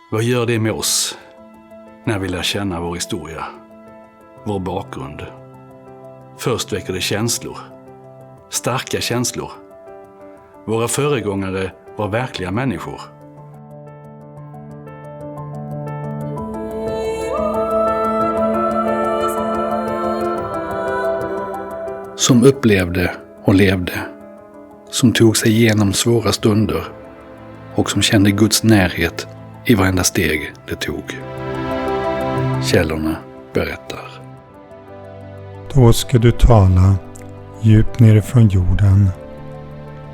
Vad gör det med oss när vi lär känna vår historia, vår bakgrund? Först väcker det känslor, starka känslor. Våra föregångare var verkliga människor. Som upplevde och levde, som tog sig igenom svåra stunder och som kände Guds närhet i varenda steg det tog. Källorna berättar. Då ska du tala djupt nerifrån jorden.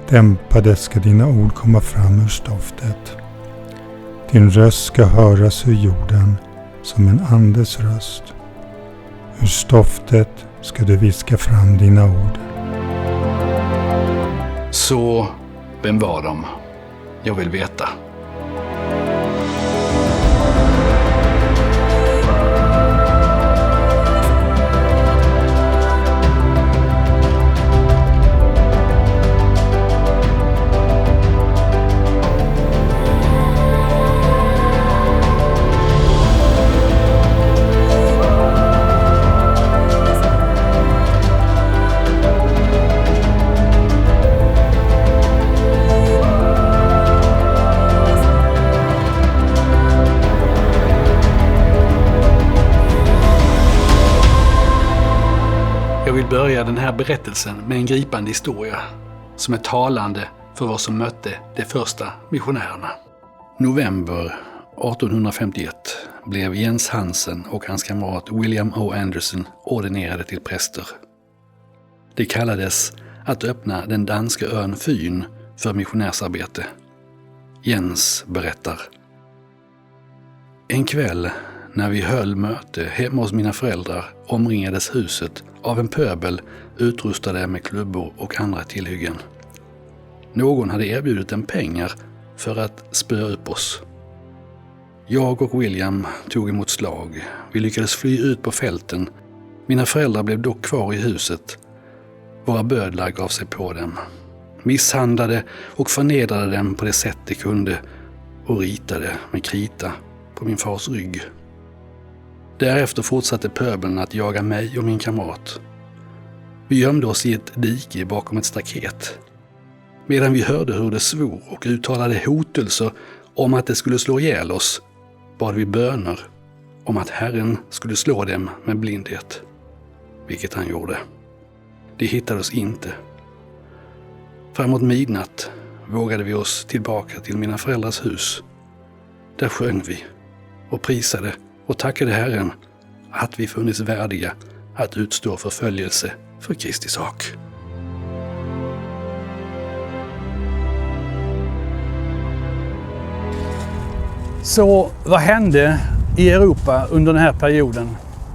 Dämpade ska dina ord komma fram ur stoftet. Din röst ska höras ur jorden som en andes röst. Ur stoftet ska du viska fram dina ord. Så, vem var de? Jag vill veta. Jag vill börja den här berättelsen med en gripande historia som är talande för vad som mötte de första missionärerna. November 1851 blev Jens Hansen och hans kamrat William O. Anderson ordinerade till präster. Det kallades att öppna den danska ön Fyn för missionärsarbete. Jens berättar. En kväll när vi höll möte hemma hos mina föräldrar omringades huset av en pöbel utrustade med klubbor och andra tillhyggen. Någon hade erbjudit dem pengar för att spöa upp oss. Jag och William tog emot slag. Vi lyckades fly ut på fälten. Mina föräldrar blev dock kvar i huset. Våra bödlar gav sig på dem. Misshandlade och förnedrade dem på det sätt de kunde och ritade med krita på min fars rygg. Därefter fortsatte pöbeln att jaga mig och min kamrat. Vi gömde oss i ett dike bakom ett staket. Medan vi hörde hur det svor och uttalade hotelser om att det skulle slå ihjäl oss, bad vi böner om att Herren skulle slå dem med blindhet. Vilket han gjorde. De hittade oss inte. Framåt midnatt vågade vi oss tillbaka till mina föräldrars hus. Där sjöng vi och prisade och tackade Herren att vi funnits värdiga att utstå förföljelse för Kristi sak. Så vad hände i Europa under den här perioden,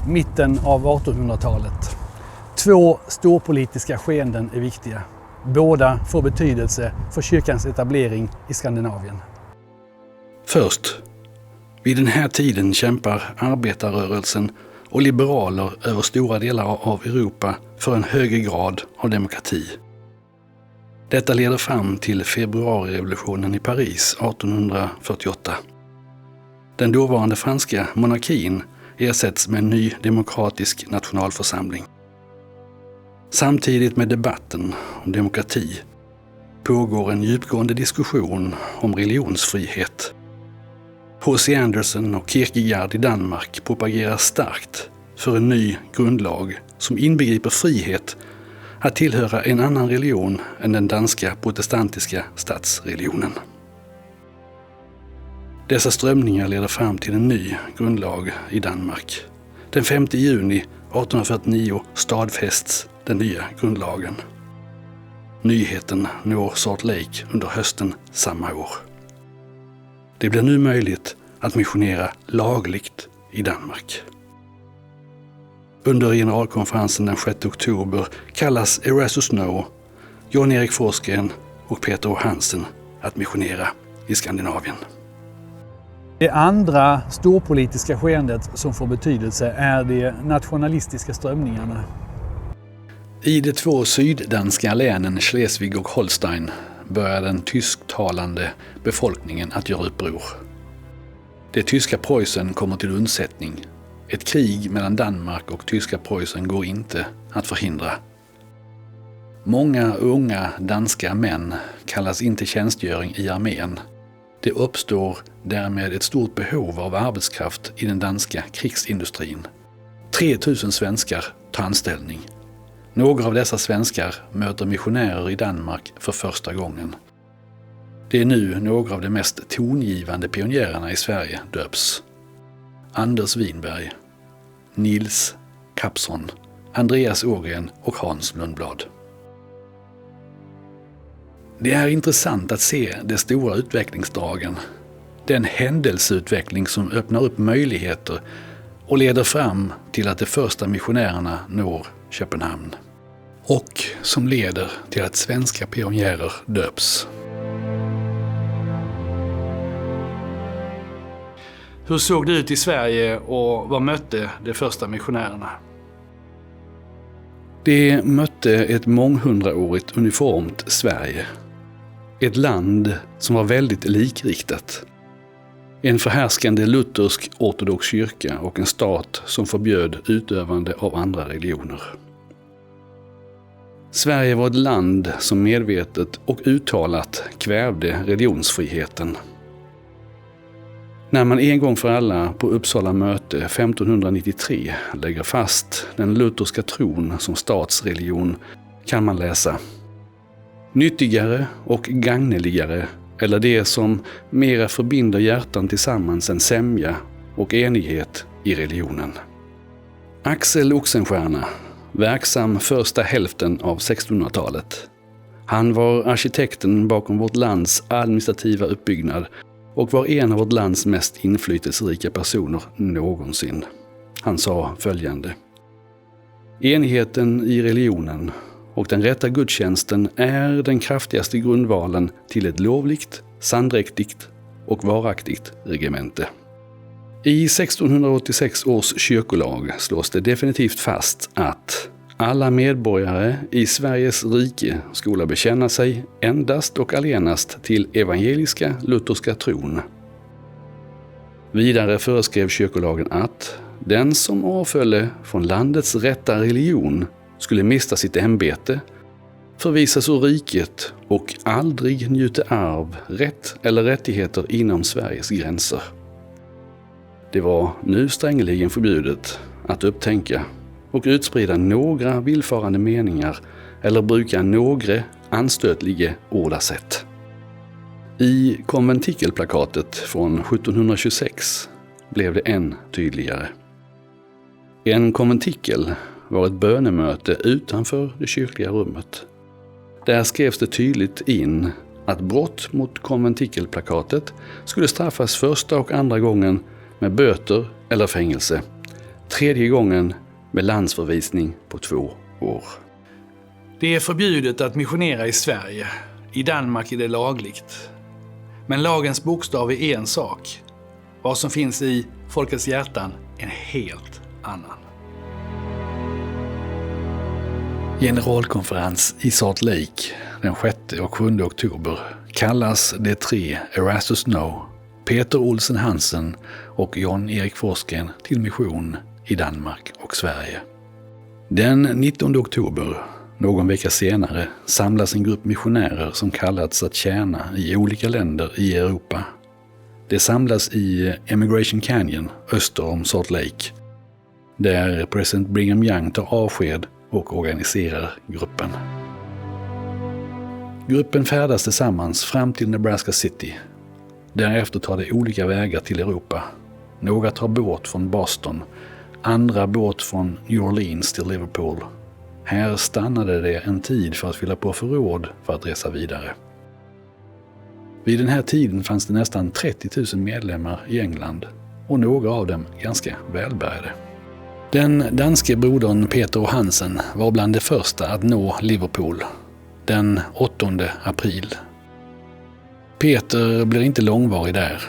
mitten av 1800-talet? Två storpolitiska skeenden är viktiga. Båda får betydelse för kyrkans etablering i Skandinavien. Först, vid den här tiden kämpar arbetarrörelsen och liberaler över stora delar av Europa för en högre grad av demokrati. Detta leder fram till februarirevolutionen i Paris 1848. Den dåvarande franska monarkin ersätts med en ny demokratisk nationalförsamling. Samtidigt med debatten om demokrati pågår en djupgående diskussion om religionsfrihet. H.C. Andersen och Kierkegaard i Danmark propagerar starkt för en ny grundlag som inbegriper frihet att tillhöra en annan religion än den danska protestantiska statsreligionen. Dessa strömningar leder fram till en ny grundlag i Danmark. Den 5 juni 1849 stadfästs den nya grundlagen. Nyheten når Salt Lake under hösten samma år. Det blir nu möjligt att missionera lagligt i Danmark. Under generalkonferensen den 6 oktober kallas Erastus Snow, Jan-Erik Forsgren och Peter Hansen att missionera i Skandinavien. Det andra storpolitiska skeendet som får betydelse är de nationalistiska strömningarna. I de två syddanska länen Schleswig och Holstein börjar den tysktalande befolkningen att göra uppror. Det tyska Preussen kommer till undsättning. Ett krig mellan Danmark och tyska Preussen går inte att förhindra. Många unga danska män kallas in till tjänstgöring i armén. Det uppstår därmed ett stort behov av arbetskraft i den danska krigsindustrin. 3000 svenskar tar anställning. Några av dessa svenskar möter missionärer i Danmark för första gången. Det är nu några av de mest tongivande pionjärerna i Sverige döps. Anders Winberg, Nils Kapson, Andreas Ågren och Hans Lundblad. Det är intressant att se de stora utvecklingsdragen. Den händelseutveckling som öppnar upp möjligheter och leder fram till att de första missionärerna når Köpenhamn. Och som leder till att svenska pionjärer döps. Hur såg det ut i Sverige och vad mötte de första missionärerna? De mötte ett månghundraårigt uniformt Sverige. Ett land som var väldigt likriktat. En förhärskande luthersk ortodox kyrka och en stat som förbjöd utövande av andra religioner. Sverige var ett land som medvetet och uttalat kvävde religionsfriheten. När man en gång för alla på Uppsala möte 1593 lägger fast den lutherska tron som statsreligion kan man läsa: nyttigare och gagneligare, eller det som mera förbinder hjärtan tillsammans än sämja och enighet i religionen. Axel Oxenstierna, verksam första hälften av 1600-talet. Han var arkitekten bakom vårt lands administrativa uppbyggnad och var en av vårt lands mest inflytelserika personer någonsin. Han sa följande: enigheten i religionen och den rätta gudstjänsten är den kraftigaste grundvalen till ett lovligt, sandräktigt och varaktigt regemente. I 1686 års kyrkolag slås det definitivt fast att alla medborgare i Sveriges rike skola bekänna sig endast och allenast till evangeliska lutherska tron. Vidare föreskrev kyrkolagen att den som avfölle från landets rätta religion skulle mista sitt ämbete, förvisas ur riket och aldrig njuta arv, rätt eller rättigheter inom Sveriges gränser. Det var nu strängeligen förbjudet att upptänka och utsprida några villfarande meningar eller bruka några anstötliga ordasätt. I konventikelplakatet från 1726 blev det än tydligare. En konventikel var ett bönemöte utanför det kyrkliga rummet. Där skrevs det tydligt in att brott mot konventikelplakatet skulle straffas första och andra gången med böter eller fängelse, tredje gången med landsförvisning på 2 år. Det är förbjudet att missionera i Sverige. I Danmark är det lagligt. Men lagens bokstav är en sak. Vad som finns i folkets hjärtan en helt annan. Generalkonferens i Salt Lake den 6 och 7 oktober kallas de 3 Erastus Snow, Peter Olsen Hansen och John Erik Forsgren till mission i Danmark och Sverige. Den 19 oktober, någon vecka senare, samlas en grupp missionärer som kallats att tjäna i olika länder i Europa. De samlas i Emigration Canyon öster om Salt Lake, där president Brigham Young tar avsked och organiserar gruppen. Gruppen färdas tillsammans fram till Nebraska City. Därefter tar de olika vägar till Europa. Några tar båt från Boston, andra båt från New Orleans till Liverpool. Här stannade det en tid för att fylla på förråd för att resa vidare. Vid den här tiden fanns det nästan 30 000 medlemmar i England och några av dem ganska välbärgade. Den danske brodern Peter Hansen var bland de första att nå Liverpool den 8 april. Peter blir inte långvarig där.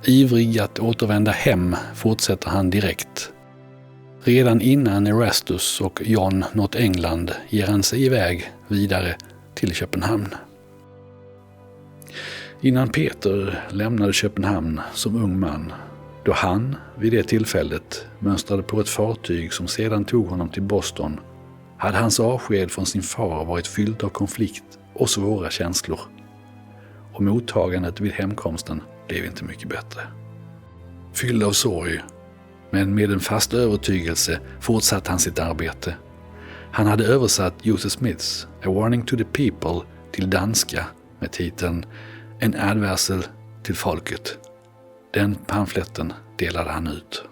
Ivrig att återvända hem fortsätter han direkt. Redan innan Erastus och John nått England ger han sig iväg vidare till Köpenhamn. Innan Peter lämnade Köpenhamn som ung man Då han vid det tillfället mönstrade på ett fartyg som sedan tog honom till Boston hade hans avsked från sin far varit fylld av konflikt och svåra känslor. Och mottagandet vid hemkomsten blev inte mycket bättre. Fylld av sorg, men med en fast övertygelse fortsatte han sitt arbete. Han hade översatt Joseph Smiths A Warning to the People till danska med titeln En adversel till folket. Den pamfletten delade han ut.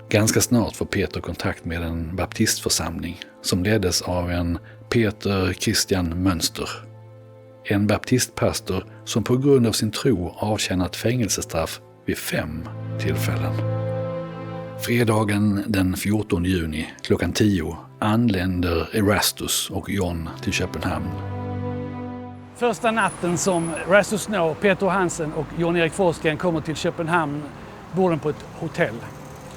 Ganska snart får Peter kontakt med en baptistförsamling som leddes av en Peter Christian Mönster. En baptistpastor som på grund av sin tro avtjänat fängelsestraff vid 5 tillfällen. Fredagen den 14 juni klockan 10 anländer Erastus och John till Köpenhamn. Första natten som Erastus Snow, Peter Hansen och Jan-Erik Forsgren kommer till Köpenhamn bor de på ett hotell.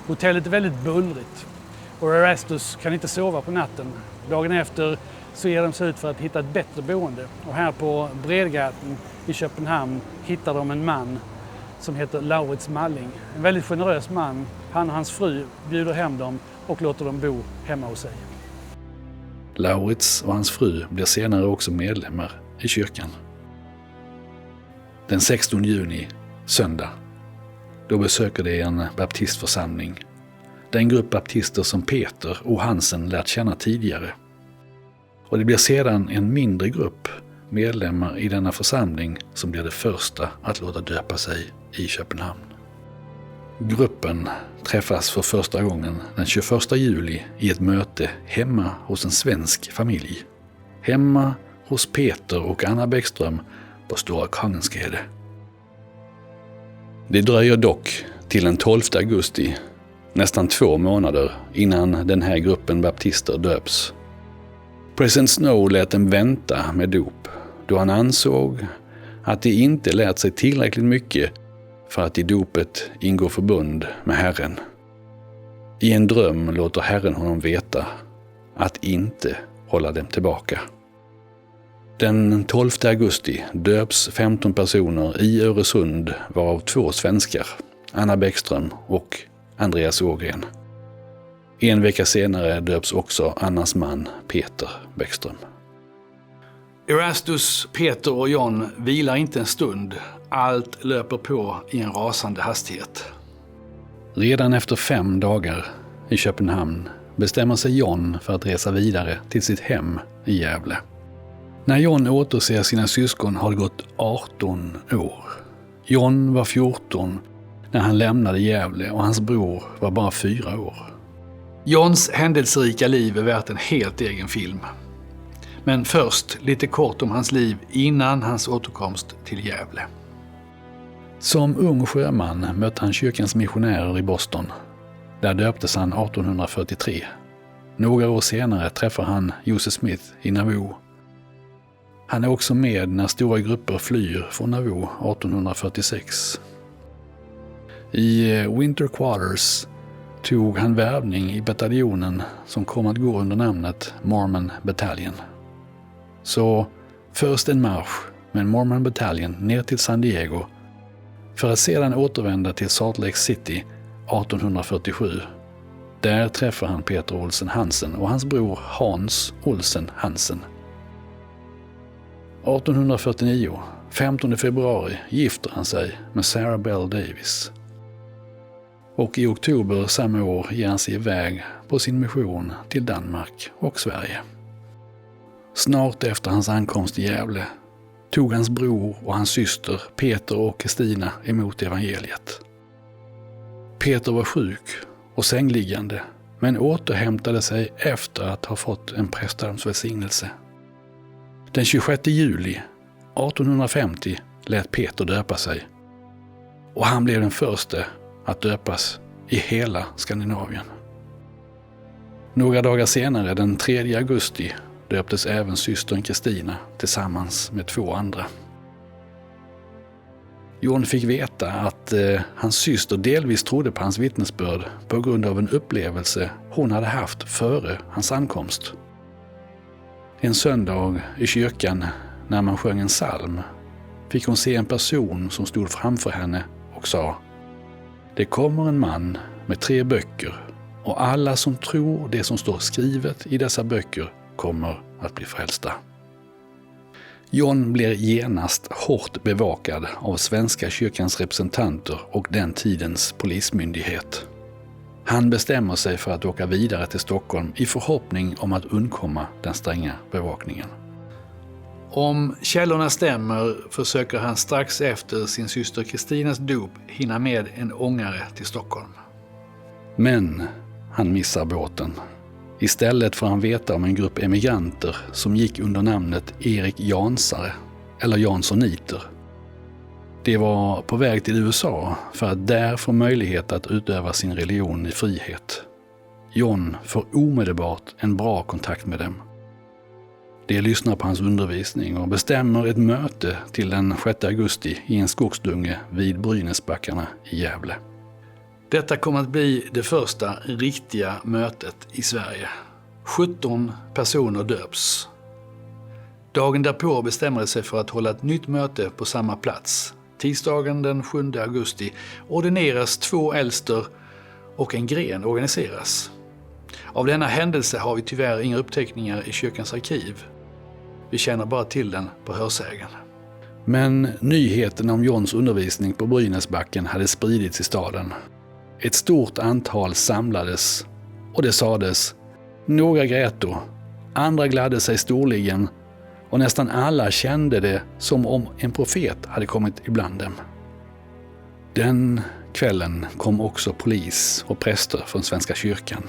Hotellet är väldigt bullrigt och Erastus kan inte sova på natten. Dagen efter så ger de sig ut för att hitta ett bättre boende. Och här på Bredgaten i Köpenhamn hittar de en man som heter Laurits Malling. En väldigt generös man. Han och hans fru bjuder hem dem och låter dem bo hemma hos sig. Laurits och hans fru blir senare också medlemmar i kyrkan. Den 16 juni, söndag, då besöker de en baptistförsamling. Den grupp baptister som Peter och Hansen lärt känna tidigare. Och det blir sedan en mindre grupp medlemmar i denna församling som blir det första att låta döpa sig i Köpenhamn. Gruppen träffas för första gången den 21 juli i ett möte hemma hos en svensk familj. Hemma hos Peter och Anna Bäckström på Stora Kongensgade. Det dröjer dock till den 12 augusti, nästan 2 månader innan den här gruppen baptister döps. President Snow lät dem vänta med dop då han ansåg att de inte lärt sig tillräckligt mycket för att i dopet ingå förbund med Herren. I en dröm låter Herren honom veta att inte hålla dem tillbaka. Den 12 augusti döps 15 personer i Öresund, varav 2 svenskar, Anna Bäckström och Andreas Ågren. En vecka senare döps också Annas man Peter Bäckström. Erastus, Peter och John vilar inte en stund. Allt löper på i en rasande hastighet. Redan efter 5 dagar i Köpenhamn bestämmer sig John för att resa vidare till sitt hem i Gävle. När John återser sina syskon har det gått 18 år. John var 14 när han lämnade Gävle och hans bror var bara 4 år. Johns händelserika liv är värt en helt egen film. Men först lite kort om hans liv innan hans återkomst till Gävle. Som ung sjöman mötte han kyrkans missionärer i Boston. Där döptes han 1843. Några år senare träffar han Joseph Smith i Nauvoo. Han är också med när stora grupper flyr från Nauvoo 1846. I Winter Quarters tog han värvning i bataljonen som kom att gå under namnet Mormon Battalion. Så först en marsch med en Mormon Battalion ner till San Diego för att sedan återvända till Salt Lake City 1847. Där träffar han Peter Olsen Hansen och hans bror Hans Olsen Hansen. 1849, 15 februari, gifter han sig med Sarah Bell Davis. Och i oktober samma år ger han sig iväg på sin mission till Danmark och Sverige. Snart efter hans ankomst i Gävle tog hans bror och hans syster Peter och Kristina emot evangeliet. Peter var sjuk och sängliggande men återhämtade sig efter att ha fått en prästadams välsignelse. Den 26 juli 1850 lät Peter döpa sig och han blev den första att döpas i hela Skandinavien. Några dagar senare, den 3 augusti, döptes även systern Kristina tillsammans med 2 andra. John fick veta att hans syster delvis trodde på hans vittnesbörd på grund av en upplevelse hon hade haft före hans ankomst. En söndag i kyrkan när man sjöng en psalm fick hon se en person som stod framför henne och sa: Det kommer en man med 3 böcker och alla som tror det som står skrivet i dessa böcker kommer att bli frälsta. John blir genast hårt bevakad av Svenska kyrkans representanter och den tidens polismyndighet. Han bestämmer sig för att åka vidare till Stockholm i förhoppning om att undkomma den stränga bevakningen. Om källorna stämmer försöker han strax efter sin syster Kristinas dop hinna med en ångare till Stockholm. Men han missar båten. Istället får han veta om en grupp emigranter som gick under namnet Erik Jansare eller Jansoniter. De var på väg till USA för att där få möjlighet att utöva sin religion i frihet. John får omedelbart en bra kontakt med dem. De lyssnar på hans undervisning och bestämmer ett möte till den 6 augusti i en skogsdunge vid Brynäsbackarna i Gävle. Detta kommer att bli det första riktiga mötet i Sverige. 17 personer döps. Dagen därpå bestämmer de sig för att hålla ett nytt möte på samma plats. Tisdagen den 7 augusti ordineras 2 äldster och en gren organiseras. Av denna händelse har vi tyvärr inga uppteckningar i kyrkans arkiv. Vi känner bara till den på hörsägen. Men nyheten om Johns undervisning på Brynäsbacken hade spridits i staden. Ett stort antal samlades och det sades: några gräto, andra gladde sig storligen och nästan alla kände det som om en profet hade kommit ibland dem. Den kvällen kom också polis och präster från Svenska kyrkan.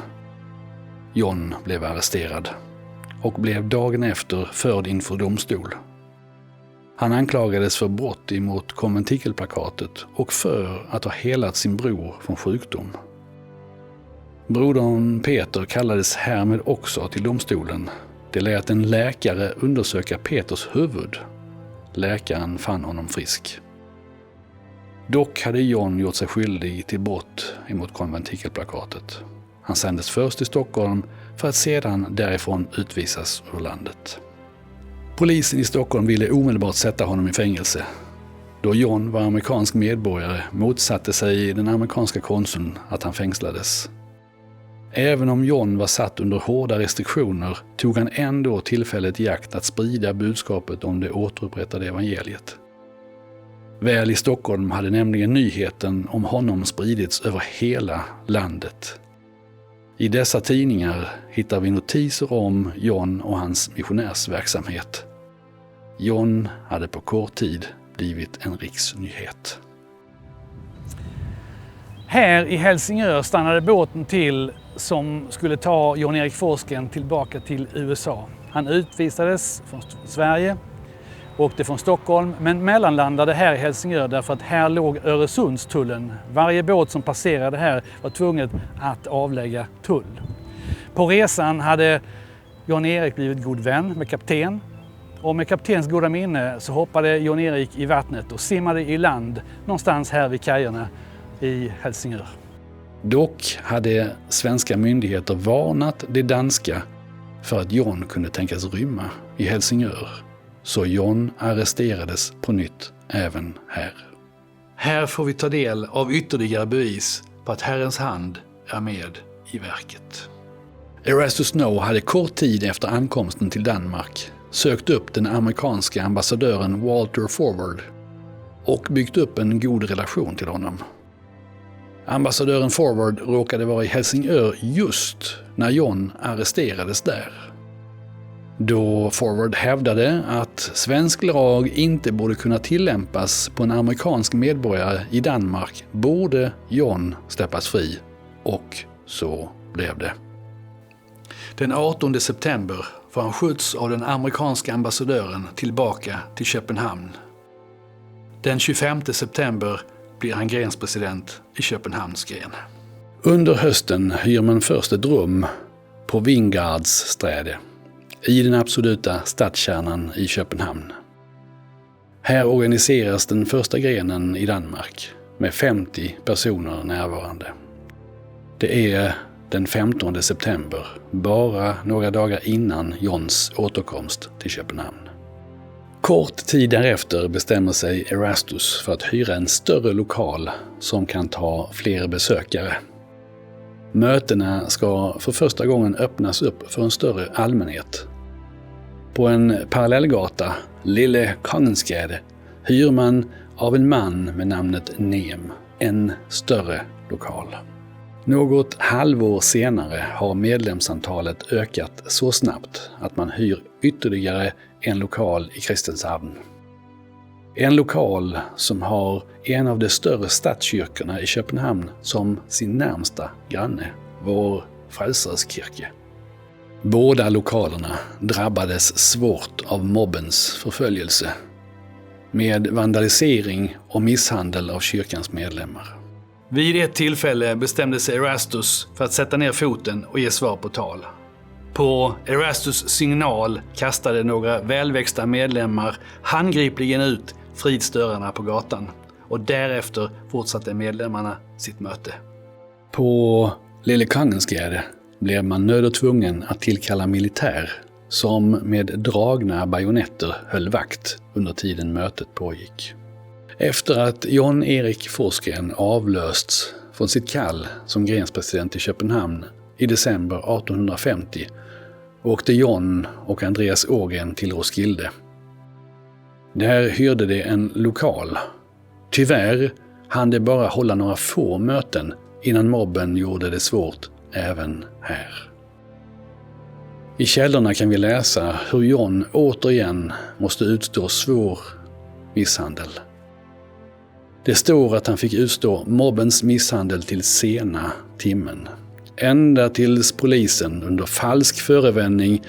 John blev arresterad och blev dagen efter förd inför domstol. Han anklagades för brott emot konventikelplakatet och för att ha helat sin bror från sjukdom. Brodern Peter kallades härmed också till domstolen. Det lät en läkare undersöka Peters huvud. Läkaren fann honom frisk. Dock hade John gjort sig skyldig till brott emot konventikelplakatet. Han sändes först till Stockholm för att sedan därifrån utvisas ur landet. Polisen i Stockholm ville omedelbart sätta honom i fängelse. Då John var amerikansk medborgare motsatte sig den amerikanska konsuln att han fängslades. Även om John var satt under hårda restriktioner tog han ändå tillfället i akt att sprida budskapet om det återupprättade evangeliet. Väl i Stockholm hade nämligen nyheten om honom spridits över hela landet. I dessa tidningar hittar vi notiser om John och hans missionärsverksamhet. John hade på kort tid blivit en riksnyhet. Här i Helsingör stannade båten till som skulle ta Jan-Erik Forsgren tillbaka till USA. Han utvisades från Sverige, åkte från Stockholm men mellanlandade här i Helsingör därför att här låg Öresundstullen. Varje båt som passerade här var tvungen att avlägga tull. På resan hade Jan-Erik blivit god vän med kapten. Och med kaptens goda minne så hoppade Jan-Erik i vattnet och simmade i land någonstans här vid kajerna i Helsingör. Dock hade svenska myndigheter varnat det danska för att John kunde tänkas rymma i Helsingör. Så John arresterades på nytt även här. Här får vi ta del av ytterligare bevis på att Herrens hand är med i verket. Erastus Snow hade kort tid efter ankomsten till Danmark sökt upp den amerikanska ambassadören Walter Forward och byggt upp en god relation till honom. Ambassadören Forward råkade vara i Helsingör just när John arresterades där. Då Forward hävdade att svensk lag inte borde kunna tillämpas på en amerikansk medborgare i Danmark borde John släppas fri, och så blev det. Den 18 september får han skjuts av den amerikanska ambassadören tillbaka till Köpenhamn. Den 25 september blir han grenspresident i Köpenhamns gren. Under hösten hyr man först ett rum på Vingardssträde i den absoluta stadskärnan i Köpenhamn. Här organiseras den första grenen i Danmark med 50 personer närvarande. Det är den 15 september, bara några dagar innan Johns återkomst till Köpenhamn. Kort tid därefter bestämmer sig Erastus för att hyra en större lokal som kan ta fler besökare. Mötena ska för första gången öppnas upp för en större allmänhet. På en parallellgata, Lille Kongensgade, hyr man av en man med namnet Nem en större lokal. Något halvår senare har medlemsantalet ökat så snabbt att man hyr ytterligare en lokal i Kristianshavn. En lokal som har en av de större statskyrkorna i Köpenhamn som sin närmsta granne, Vor Frälsers Kirke. Båda lokalerna drabbades svårt av mobbens förföljelse, med vandalisering och misshandel av kyrkans medlemmar. Vid ett tillfälle bestämde sig Erastus för att sätta ner foten och ge svar på tal. På Erastus signal kastade några välväxta medlemmar handgripligen ut fridstörarna på gatan, och därefter fortsatte medlemmarna sitt möte. På Lille Kongensgade blev man nöd och tvungen att tillkalla militär som med dragna bajonetter höll vakt under tiden mötet pågick. Efter att John Erik Forsgren avlösts från sitt kall som grenspresident i Köpenhamn i december 1850 åkte John och Andreas Ågren till Roskilde. Där hyrde de en lokal. Tyvärr hann de bara hålla några få möten innan mobben gjorde det svårt även här. I källorna kan vi läsa hur John återigen måste utstå svår misshandel. Det står att han fick utstå mobbens misshandel till sena timmen. Ända tills polisen under falsk förevändning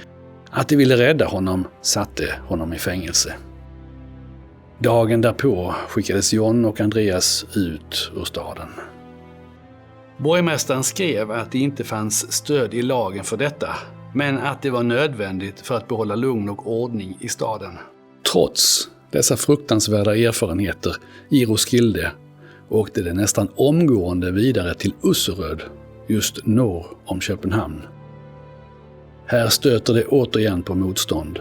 att de ville rädda honom satte honom i fängelse. Dagen därpå skickades John och Andreas ut ur staden. Borgmästaren skrev att det inte fanns stöd i lagen för detta, men att det var nödvändigt för att behålla lugn och ordning i staden. Trots dessa fruktansvärda erfarenheter i Roskilde åkte det nästan omgående vidare till Usseröd, just norr om Köpenhamn. Här stöter det återigen på motstånd.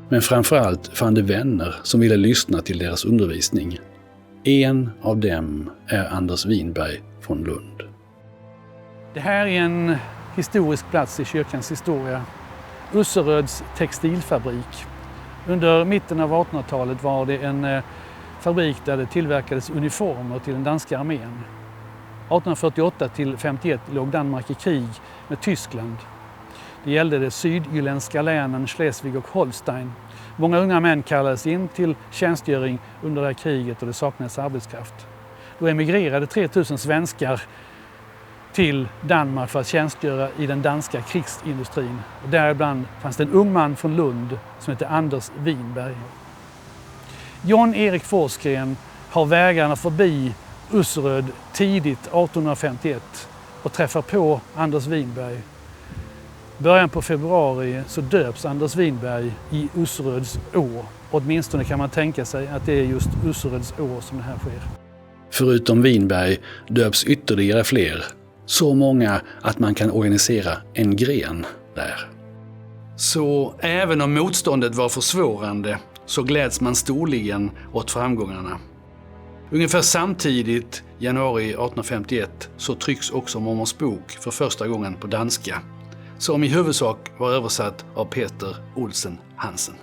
Men framförallt fann de vänner som ville lyssna till deras undervisning. En av dem är Anders Winberg från Lund. Det här är en historisk plats i kyrkans historia. Usseröds textilfabrik. Under mitten av 1800-talet var det en fabrik där det tillverkades uniformer till den danska armén. 1848 till 51 låg Danmark i krig med Tyskland. Det gällde de sydjylländska länen Schleswig och Holstein. Många unga män kallades in till tjänstgöring under det här kriget och det saknades arbetskraft. Då emigrerade 3000 svenskar till Danmark för att tjänstgöra i den danska krigsindustrin. Och däribland fanns det en ung man från Lund som hette Anders Winberg. John Erik Forsgren har vägarna förbi Usseröd tidigt 1851 och träffar på Anders Winberg. Början på februari så döps Anders Winberg i Usseröds å. Åtminstone kan man tänka sig att det är just Usseröds å som det här sker. Förutom Winberg döps ytterligare fler. Så många att man kan organisera en gren där. Så även om motståndet var försvårande så gläds man storligen åt framgångarna. Ungefär samtidigt, januari 1851, så trycks också Mormons bok för första gången på danska, som i huvudsak var översatt av Peter Olsen Hansen.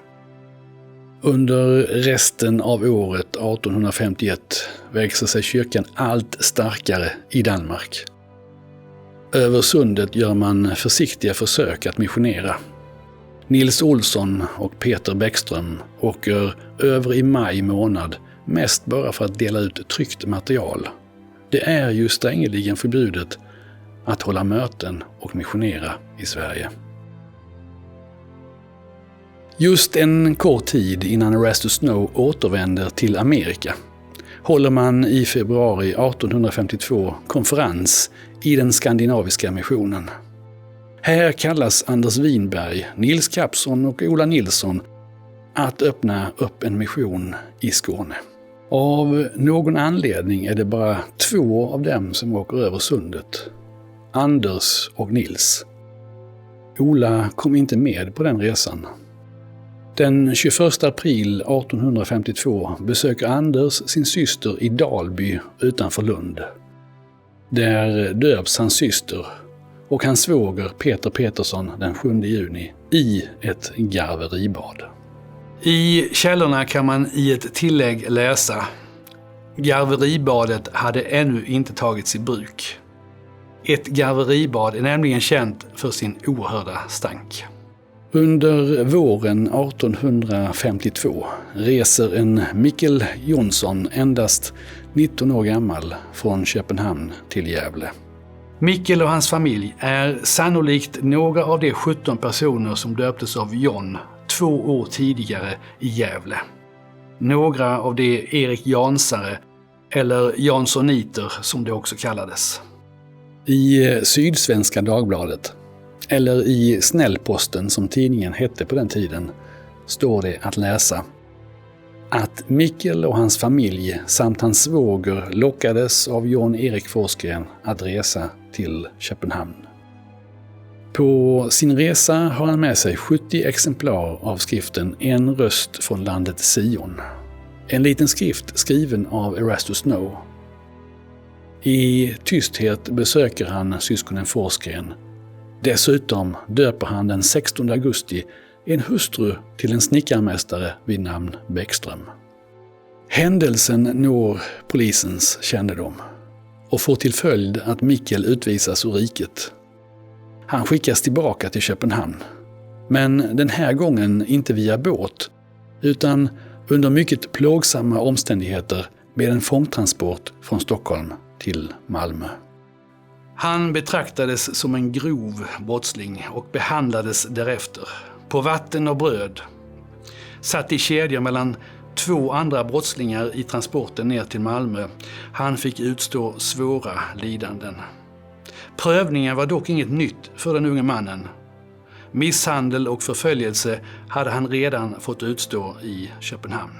Under resten av året 1851 växer sig kyrkan allt starkare i Danmark. Över sundet gör man försiktiga försök att missionera. Nils Olsson och Peter Bäckström åker över i maj månad, mest bara för att dela ut tryckt material. Det är ju strängeligen förbjudet att hålla möten och missionera i Sverige. Just en kort tid innan Erastus Snow återvänder till Amerika håller man i februari 1852 konferens i den skandinaviska missionen. Här kallas Anders Winberg, Nils Kapson och Ola Nilsson att öppna upp en mission i Skåne. Av någon anledning är det bara 2 av dem som åker över sundet. Anders och Nils. Ola kom inte med på den resan. Den 21 april 1852 besöker Anders sin syster i Dalby utanför Lund. Där döps hans syster och hans svåger Peter Petersson den 7 juni i ett garveribad. I källorna kan man i ett tillägg läsa: garveribadet hade ännu inte tagits i bruk. Ett garveribad är nämligen känt för sin oerhörda stank. Under våren 1852 reser en Mikkel Jonsson endast 19 år gammal från Köpenhamn till Gävle. Mikkel och hans familj är sannolikt några av de 17 personer som döptes av John 2 år tidigare i Gävle. Några av de Erik Jansare, eller Jansoniter som det också kallades. I Sydsvenska Dagbladet, eller i Snällposten som tidningen hette på den tiden, står det att läsa att Mikkel och hans familj samt hans svåger lockades av John Erik Forsgren att resa till Köpenhamn. På sin resa har han med sig 70 exemplar av skriften En röst från landet Sion. En liten skrift skriven av Erastus Snow. I tysthet besöker han syskonen Forsgren. Dessutom döper han den 16 augusti en hustru till en snickarmästare vid namn Bäckström. Händelsen når polisens kännedom och får till följd att Mikkel utvisas ur riket. Han skickas tillbaka till Köpenhamn, men den här gången inte via båt utan under mycket plågsamma omständigheter med en fångtransport från Stockholm till Malmö. Han betraktades som en grov brottsling och behandlades därefter, på vatten och bröd. Satt i kedjor mellan 2 andra brottslingar i transporten ner till Malmö. Han fick utstå svåra lidanden. Prövningen var dock inget nytt för den unge mannen. Misshandel och förföljelse hade han redan fått utstå i Köpenhamn.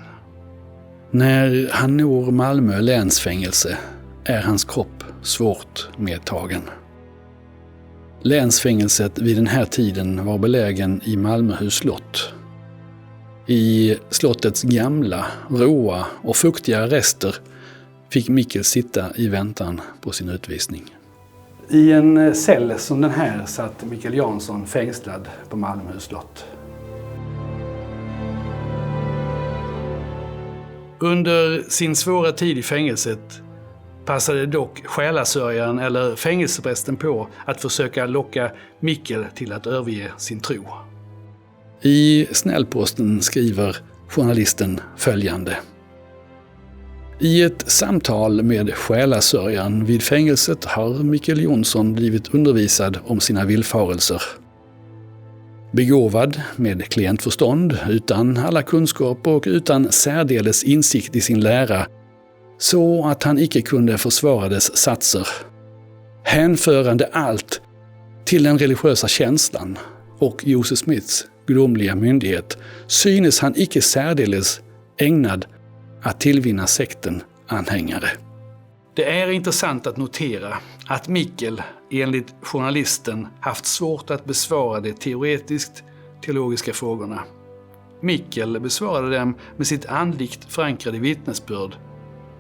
När han når Malmö länsfängelse är hans kropp svårt medtagen. Länsfängelset vid den här tiden var belägen i Malmöhus slott. I slottets gamla, råa och fuktiga rester fick Mikkel sitta i väntan på sin utvisning. I en cell som den här satt Mikkel Jansson fängslad på Malmöhus slott. Under sin svåra tid i fängelset passade dock själasörjaren eller fängelseprästen på att försöka locka Mikkel till att överge sin tro. I Snällposten skriver journalisten följande. I ett samtal med själasörjaren vid fängelset har Mikkel Jonsson blivit undervisad om sina villfarelser. Begåvad med klent förstånd, utan alla kunskaper och utan särdeles insikt i sin lära, så att han icke kunde försvara dess satser. Hänförande allt till den religiösa känslan och Joseph Smiths gudomliga myndighet synes han icke särdeles ägnad att tillvinna sekten anhängare. Det är intressant att notera att Mikkel enligt journalisten haft svårt att besvara de teoretiskt teologiska frågorna. Mikkel besvarade dem med sitt andligt förankrade vittnesbörd,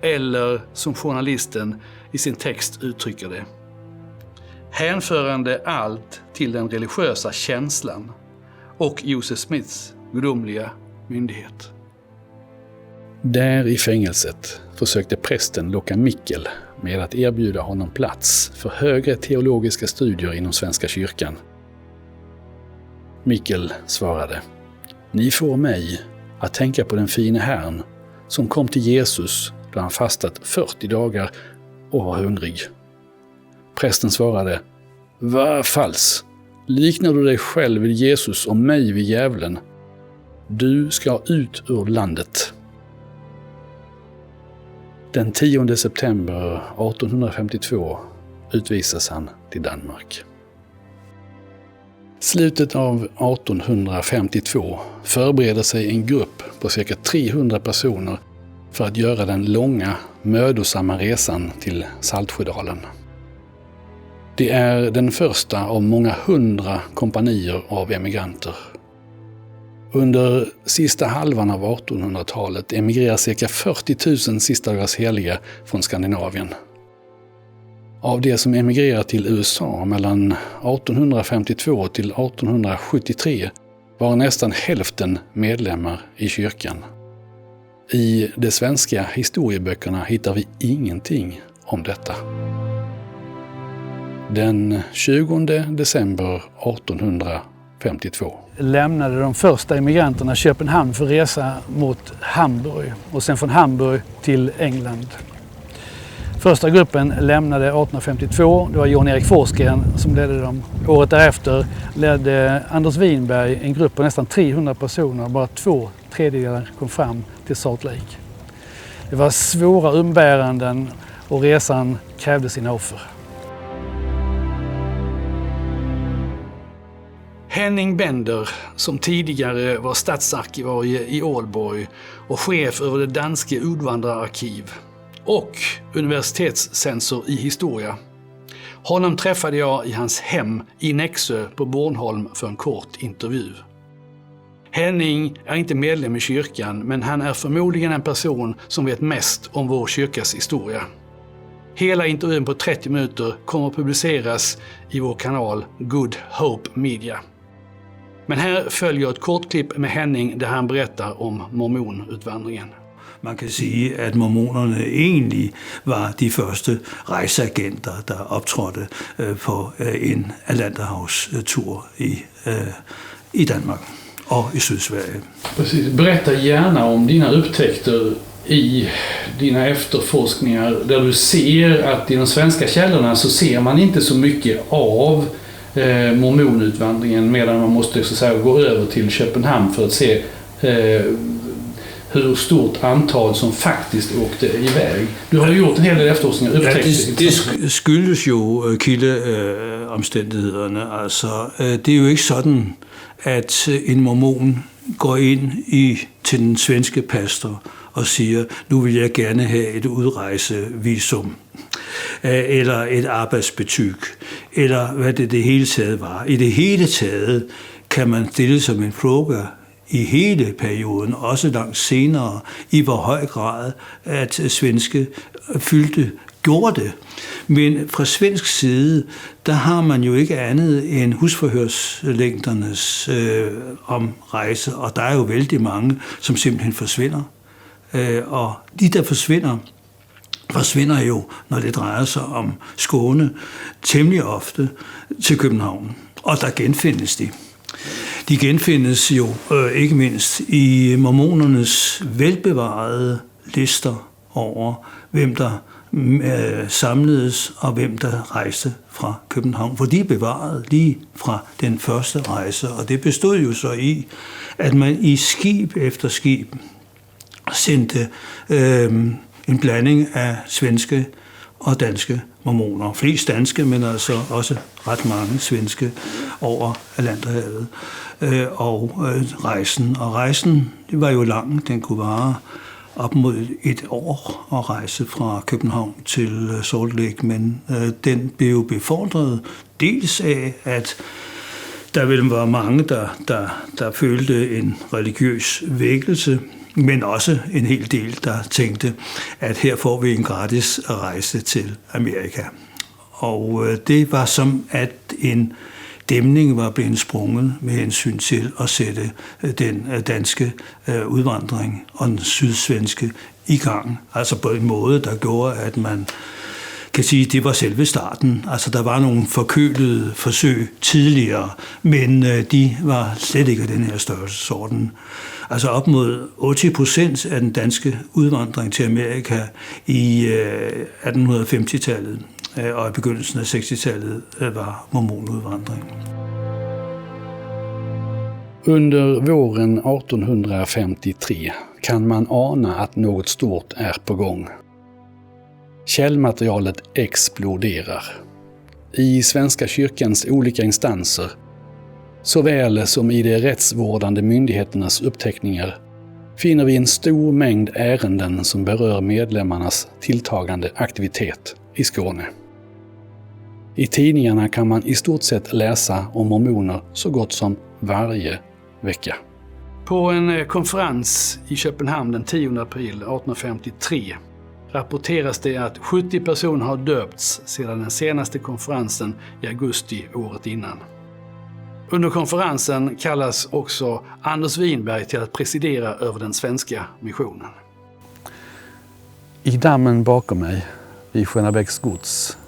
eller som journalisten i sin text uttrycker det, hänförande allt till den religiösa känslan och Joseph Smiths gudomliga myndighet. Där i fängelset försökte prästen locka Mikkel med att erbjuda honom plats för högre teologiska studier inom Svenska kyrkan. Mikkel svarade: "Ni får mig att tänka på den fine Herrn som kom till Jesus då han fastat 40 dagar och var hungrig." Prästen svarade: "Vad fals! Liknar du dig själv vid Jesus och mig vid djävulen? Du ska ut ur landet." Den 10 september 1852 utvisas han till Danmark. Slutet av 1852 förbereder sig en grupp på cirka 300 personer för att göra den långa, mödosamma resan till Saltsjödalen. Det är den första av många 100 kompanier av emigranter. Under sista halvan av 1800-talet emigrerar cirka 40 000 sista dagars heliga från Skandinavien. Av det som emigrerar till USA mellan 1852 till 1873 var nästan hälften medlemmar i kyrkan. I de svenska historieböckerna hittar vi ingenting om detta. Den 20 december 1852 lämnade de första emigranterna Köpenhamn för resa mot Hamburg och sen från Hamburg till England. Första gruppen lämnade 1852, det var Jan-Erik Forsgren som ledde dem. Året därefter ledde Anders Winberg en grupp på nästan 300 personer, bara 2/3 kom fram till Salt Lake. Det var svåra umbäranden och resan krävde sina offer. Henning Bender, som tidigare var stadsarkivarie i Aalborg och chef över det danska udvandrararkiv och universitetscensor i historia. Honom träffade jag i hans hem i Näxö på Bornholm för en kort intervju. Henning är inte medlem i kyrkan, men han är förmodligen en person som vet mest om vår kyrkas historia. Hela intervjun på 30 minuter kommer att publiceras i vår kanal Good Hope Media. Men här följer ett kort klipp med Henning där han berättar om mormonutvandringen. Man kan sige, at mormonerne egentlig var de første rejseagenter, der optrådte på en Atlanterhavstur i Danmark och i Sydsverige. Precis. Berätta gärna om dina upptäckter i dina efterforskningar där du ser att i de svenska källorna så ser man inte så mycket av mormonutvandringen, medan man måste så att säga gå över till Köpenhamn för att se hur stort antal som faktiskt åkte iväg. Du har gjort en hel del efterforskningar. Det skyldes jo kildeomstændighederne. Altså, det er jo ikke sådan, at en mormon går ind til den svenske pastor og siger, nu vil jeg gerne have et udrejsevisum, eller et arbejdsbetyg, eller hvad det hele taget var. I det hele taget kan man stille som en fråga i hele perioden, også langt senere, i hvor høj grad at svenske gjorde det. Men fra svensk side, der har man jo ikke andet end husforhørslængdernes om rejse, og der er jo vældig mange, som simpelthen forsvinder. Og de, der forsvinder jo, når det drejer sig om Skåne, temmelig ofte til København, og der genfindes de. De genfindes jo ikke mindst i mormonernes velbevarede lister over, hvem der samledes og hvem der rejste fra København. For de er bevaret lige fra den første rejse, og det bestod jo så i, at man i skib efter skib sendte en blanding af svenske og danske mormoner. Flest danske, men altså også ret mange svenske over Atlanterhavet. Og rejsen det var jo lang. Den kunne vare op mod et år at rejse fra København til Salt Lake, men den blev jo befordret dels af, at der ville være mange, der følte en religiøs vækkelse, men også en hel del, der tænkte, at her får vi en gratis rejse til Amerika. Og det var som, at en dæmning var blevet sprunget med hensyn til at sætte den danske udvandring og den sydsvenske i gang. Altså på en måde, der gjorde, at man kan sige, at det var selve starten. Altså der var nogle forkølede forsøg tidligere, men de var slet ikke af den her størrelsesorden. Altså op mod 80% af den danske udvandring til Amerika i 1850-tallet og i begyndelsen af 60-tallet var mormonudvandring. Under våren 1853 kan man ana att något stort är på gång. Källmaterialet exploderar. I Svenska kyrkans olika instanser, såväl som i de rättsvårdande myndigheternas uppteckningar, finner vi en stor mängd ärenden som berör medlemmarnas tilltagande aktivitet i Skåne. I tidningarna kan man i stort sett läsa om mormoner så gott som varje vecka. På en konferens i Köpenhamn den 10 april 1853 rapporteras det att 70 personer har döpts sedan den senaste konferensen i augusti året innan. Under konferensen kallas också Anders Winberg till att presidera över den svenska missionen. I dammen bakom mig, vid Skönabäcks gods,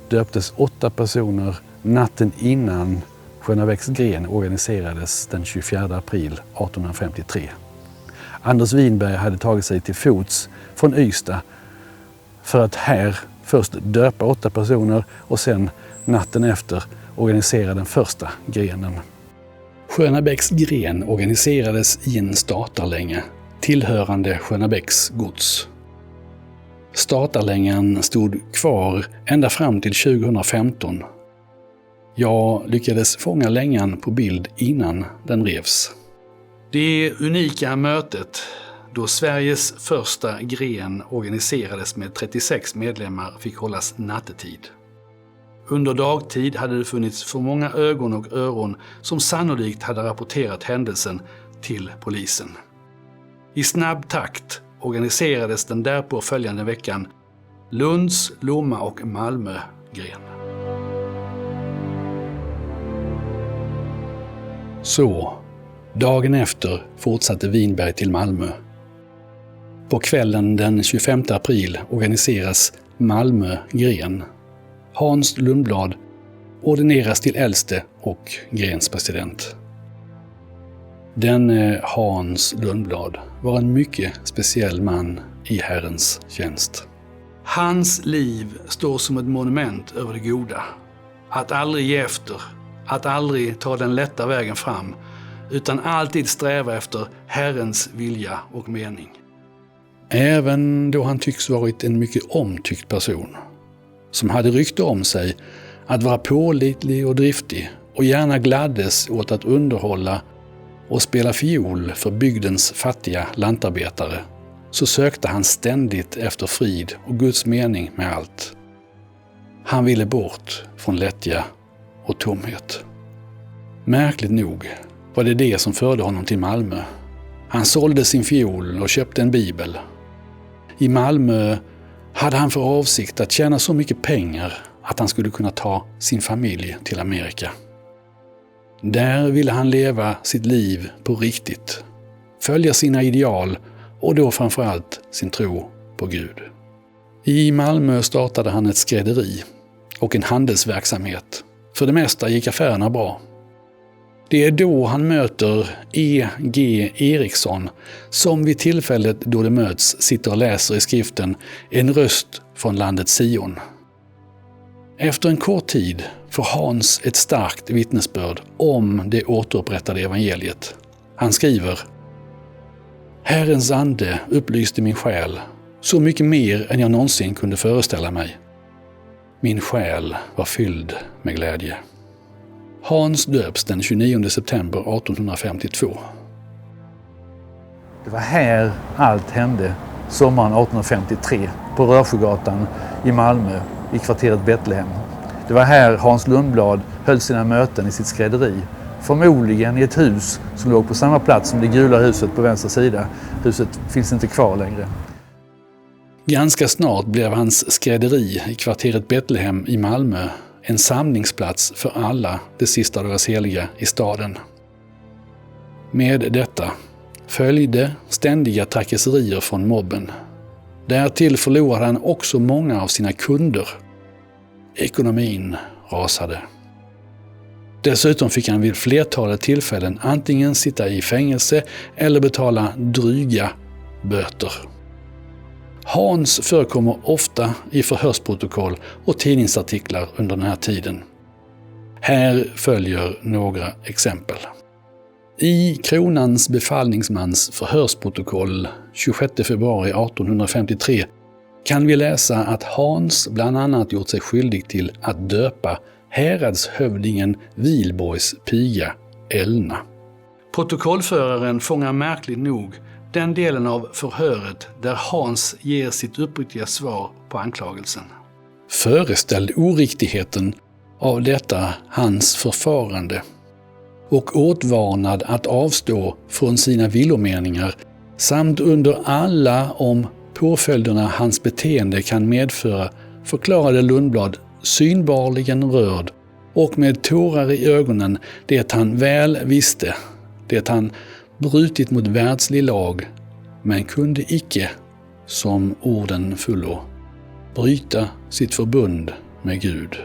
döptes 8 personer natten innan Skönabäcks gren organiserades den 24 april 1853. Anders Winberg hade tagit sig till fots från Ystad för att här först döpa 8 personer och sen natten efter organisera den första grenen. Skönabäcks gren organiserades i en statarlänga tillhörande Skönabäcks gods. Statarlängan stod kvar ända fram till 2015. Jag lyckades fånga längan på bild innan den revs. Det unika mötet då Sveriges första gren organiserades med 36 medlemmar fick hållas nattetid. Under dagtid hade det funnits för många ögon och öron som sannolikt hade rapporterat händelsen till polisen. I snabb takt organiserades den därpå följande veckan Lunds, Lomma och Malmö gren. Så, dagen efter fortsatte Winberg till Malmö. På kvällen den 25 april organiseras Malmö gren. Hans Lundblad ordineras till äldste och grenspresident. Den Hans Lundblad var en mycket speciell man i Herrens tjänst. Hans liv står som ett monument över det goda. Att aldrig ge efter, att aldrig ta den lätta vägen fram, utan alltid sträva efter Herrens vilja och mening. Även då han tycks varit en mycket omtyckt person, som hade rykte om sig att vara pålitlig och driftig och gärna gladdes åt att underhålla och spela fiol för bygdens fattiga lantarbetare, så sökte han ständigt efter frid och Guds mening med allt. Han ville bort från lättja och tomhet. Märkligt nog var det som förde honom till Malmö. Han sålde sin fiol och köpte en bibel. I Malmö hade han för avsikt att tjäna så mycket pengar att han skulle kunna ta sin familj till Amerika. Där ville han leva sitt liv på riktigt, följa sina ideal och då framförallt sin tro på Gud. I Malmö startade han ett skrädderi och en handelsverksamhet. För det mesta gick affärerna bra. Det är då han möter E.G. Eriksson, som vid tillfället då de möts sitter och läser i skriften En röst från landet Sion. Efter en kort tid får Hans ett starkt vittnesbörd om det återupprättade evangeliet. Han skriver: Herrens ande upplyste min själ, så mycket mer än jag någonsin kunde föreställa mig. Min själ var fylld med glädje. Hans döps den 29 september 1852. Det var här allt hände sommaren 1853 på Rörsjögatan i Malmö i kvarteret Betlehem. Det var här Hans Lundblad höll sina möten i sitt skrädderi. Förmodligen i ett hus som låg på samma plats som det gula huset på vänster sida. Huset finns inte kvar längre. Ganska snart blev hans skrädderi i kvarteret Betlehem i Malmö en samlingsplats för alla de sista dagars heliga i staden. Med detta följde ständiga trakasserier från mobben. Därtill förlorade han också många av sina kunder. Ekonomin rasade. Dessutom fick han vid flertalet tillfällen antingen sitta i fängelse eller betala dryga böter. Hans förekommer ofta i förhörsprotokoll och tidningsartiklar under den här tiden. Här följer några exempel. I kronans befallningsmans förhörsprotokoll 26 februari 1853 kan vi läsa att Hans bland annat gjort sig skyldig till att döpa häradshövdingen Vilborgs piga Elna. Protokollföraren fångar märkligt nog den delen av förhöret där Hans ger sitt uppriktiga svar på anklagelsen. Föreställ oriktigheten av detta hans förfarande och åtvarnad att avstå från sina villomeningar samt under alla om påföljderna hans beteende kan medföra, förklarade Lundblad synbarligen rörd och med tårar i ögonen det han väl visste, det han brutit mot världslig lag, men kunde icke, som orden fullo, bryta sitt förbund med Gud,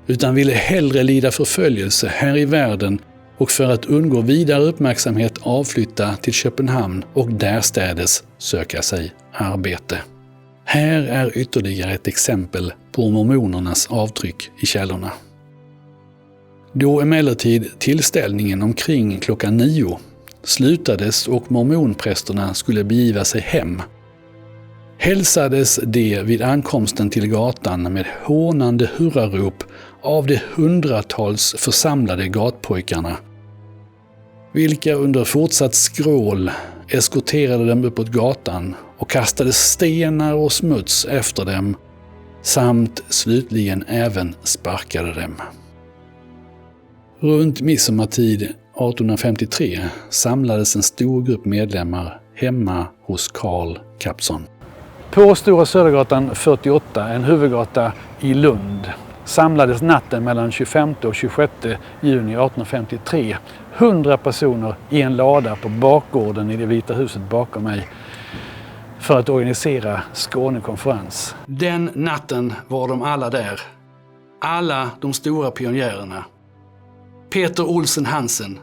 utan ville hellre lida förföljelse här i världen och för att undgå vidare uppmärksamhet avflytta till Köpenhamn och därstädes söka sig arbete. Här är ytterligare ett exempel på mormonernas avtryck i källorna. Då emellertid tillställningen omkring 9 slutades och mormonprästerna skulle begiva sig hem, hälsades de vid ankomsten till gatan med hånande hurrarop av de hundratals församlade gatpojkarna, vilka under fortsatt skrål eskorterade dem uppåt gatan och kastade stenar och smuts efter dem, samt slutligen även sparkade dem. Runt midsommartid 1853 samlades en stor grupp medlemmar hemma hos Karl Kapson. På Stora Södergatan 48, en huvudgata i Lund, samlades natten mellan 25 och 26 juni 1853 100 personer i en lada på bakgården i det Vita huset bakom mig för att organisera Skånekonferens. Den natten var de alla där. Alla de stora pionjärerna. Peter Olsen Hansen,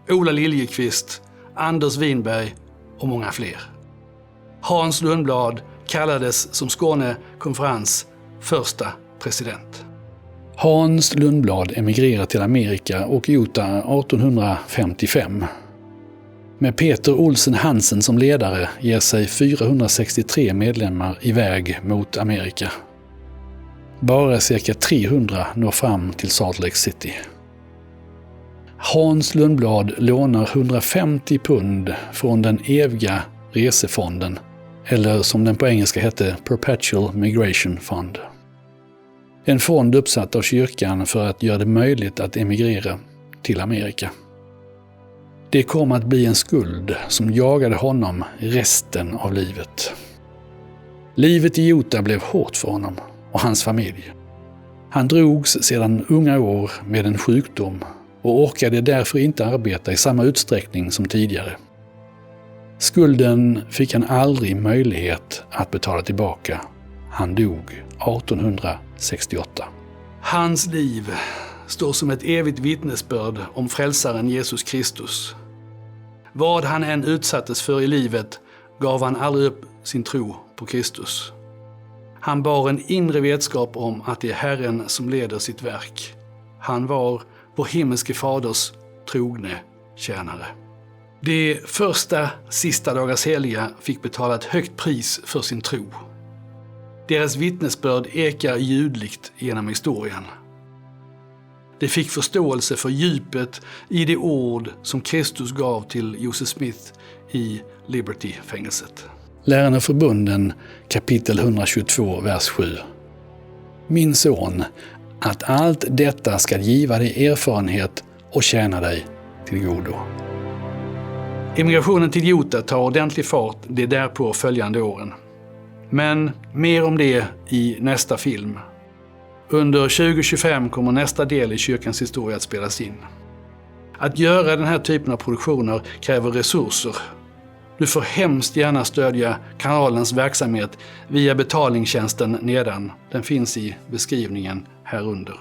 Ola Liljeqvist, Anders Winberg och många fler. Hans Lundblad kallades som Skånekonferens första president. Hans Lundblad emigrerade till Amerika och Utah 1855. Med Peter Olsen Hansen som ledare ger sig 463 medlemmar iväg mot Amerika. Bara cirka 300 når fram till Salt Lake City. Hans Lundblad lånar 150 pund från den eviga resefonden, eller som den på engelska hette Perpetual Migration Fund. En fond uppsatt av kyrkan för att göra det möjligt att emigrera till Amerika. Det kom att bli en skuld som jagade honom resten av livet. Livet i Utah blev hårt för honom och hans familj. Han drogs sedan unga år med en sjukdom och orkade därför inte arbeta i samma utsträckning som tidigare. Skulden fick han aldrig möjlighet att betala tillbaka. Han dog 1868. Hans liv står som ett evigt vittnesbörd om frälsaren Jesus Kristus. Vad han än utsattes för i livet gav han aldrig upp sin tro på Kristus. Han bar en inre vetskap om att det är Herren som leder sitt verk. Han var vår himmelske faders trogne tjänare. De första sista dagars heliga fick betala ett högt pris för sin tro. Deras vittnesbörd ekar ljudligt genom historien. De fick förståelse för djupet i de ord som Kristus gav till Joseph Smith i Liberty-fängelset. Lärarna förbunden, kapitel 122, vers 7. Min son, att allt detta ska giva dig erfarenhet och tjäna dig till godo. Emigrationen till Utah tar ordentlig fart de därpå följande åren. Men mer om det i nästa film. Under 2025 kommer nästa del i kyrkans historia att spelas in. Att göra den här typen av produktioner kräver resurser. Du får hemskt gärna stödja kanalens verksamhet via betalningstjänsten nedan. Den finns i beskrivningen här under.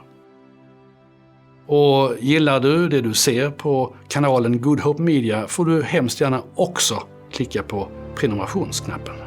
Och gillar du det du ser på kanalen Good Hope Media får du hemskt gärna också klicka på prenumerationsknappen.